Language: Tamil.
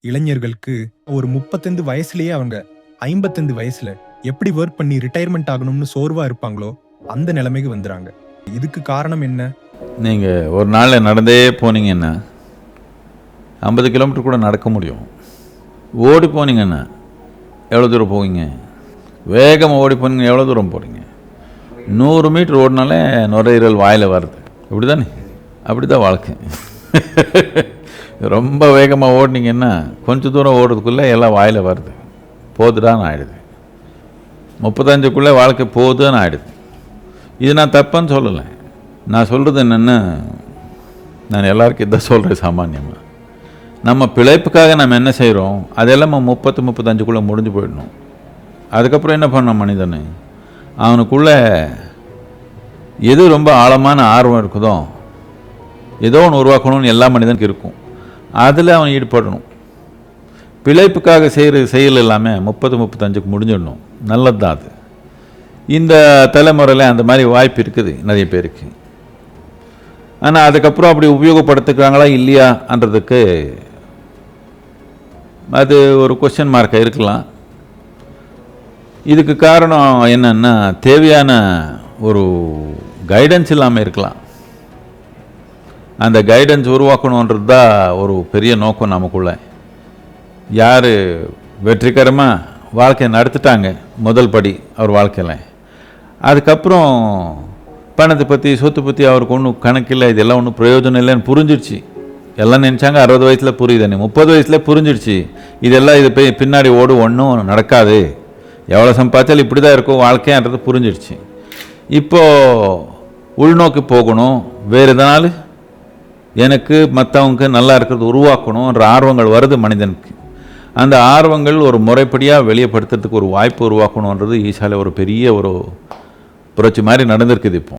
இளைஞர்களுக்கு ஒரு 35 வயசுலயே அவங்க 55 வயசுல எப்படி ஒர்க் பண்ணி ரிட்டையர்மெண்ட் ஆகணும்னு சோர்வா இருப்பாங்களோ அந்த நிலைமைக்கு வந்துறாங்க. இதுக்கு காரணம் என்ன? நீங்க ஒரு நாள்ல நடந்தே போனீங்கன்னா 50 கிலோமீட்டர் கூட நடக்க முடியும். ஓடி போனீங்கன்னா எவ்வளோ தூரம் போவீங்க? வேகமாக ஓடி போனீங்கன்னா எவ்வளோ தூரம் போகிறீங்க? 100 மீட்டர் ஓடினாலே நுரையீரல் வாயில் வருது. இப்படி தானே? அப்படி தான் வாழ்க்கை. ரொம்ப வேகமாக ஓடினீங்கன்னா கொஞ்சம் தூரம் ஓடுறதுக்குள்ளே எல்லாம் வாயில் வருது, போதுடான்னு ஆகிடுது. 35க்குள்ளே வாழ்க்கை போதுன்னு ஆகிடுது. இது நான் தப்புன்னு சொல்லலை. நான் சொல்கிறது என்னென்னா, நான் எல்லாருக்கும் இதான் சொல்கிறேன். சாமானியமாக நம்ம பிழைப்புக்காக நம்ம என்ன செய்கிறோம், அதெல்லாம் 35க்குள்ளே முடிஞ்சு போயிடணும். அதுக்கப்புறம் என்ன பண்ண மனிதன், அவனுக்குள்ளே எது ரொம்ப ஆழமான ஆர்வம் இருக்குதோ, ஏதோ ஒன்று உருவாக்கணும்னு எல்லா மனிதனுக்கு இருக்கும். அதில் அவன் ஈடுபடணும். பிழைப்புக்காக செய்கிற செயல் எல்லாமே 35க்கு முடிஞ்சிடணும். நல்லது தான் அது. இந்த தலைமுறையில் அந்த மாதிரி வாய்ப்பு இருக்குது நிறைய பேருக்கு. ஆனால் அதுக்கப்புறம் அப்படி உபயோகப்படுத்துக்கிறாங்களா இல்லையான்றதுக்கு அது ஒரு கொஸ்டின் மார்க்காக இருக்கலாம். இதுக்கு காரணம் என்னன்னா, தேவையான ஒரு கைடன்ஸ் இல்லாமல் இருக்கலாம். அந்த கைடன்ஸ் உருவாக்கணுன்றது தான் ஒரு பெரிய நோக்கம் நமக்குள்ள. யார் வெற்றிகரமாக வாழ்க்கையை நடத்திட்டாங்க முதல் படி அவர் வாழ்க்கையில், அதுக்கப்புறம் பணத்தை பற்றி சொத்து பற்றி அவருக்கு ஒன்றும் கணக்கில்லை, இதெல்லாம் ஒன்றும் பிரயோஜனம் இல்லைன்னு புரிஞ்சிடுச்சு. எல்லாம் நினச்சாங்க 60 வயசில் புரியுதுன்னு, 30 வயசில் புரிஞ்சிடுச்சு இதெல்லாம் இது பின்னாடி ஓடு ஒன்றும் நடக்காது, எவ்வளோ சம்பாதிச்சாலும் இப்படி தான் இருக்கும் வாழ்க்கைன்றது புரிஞ்சிடுச்சு. இப்போது உள்நோக்கி போகணும், வேறு எதனாலும் எனக்கு மற்றவங்க நல்லா இருக்கிறது உருவாக்கணுன்ற ஆர்வங்கள் வருது மனிதனுக்கு. அந்த ஆர்வங்கள் ஒரு முறைப்படியாக வெளியப்படுத்துறதுக்கு ஒரு வாய்ப்பு உருவாக்கணுன்றது ஈசால ஒரு பெரிய ஒரு புரட்சி மாதிரி நடந்திருக்குது இப்போ.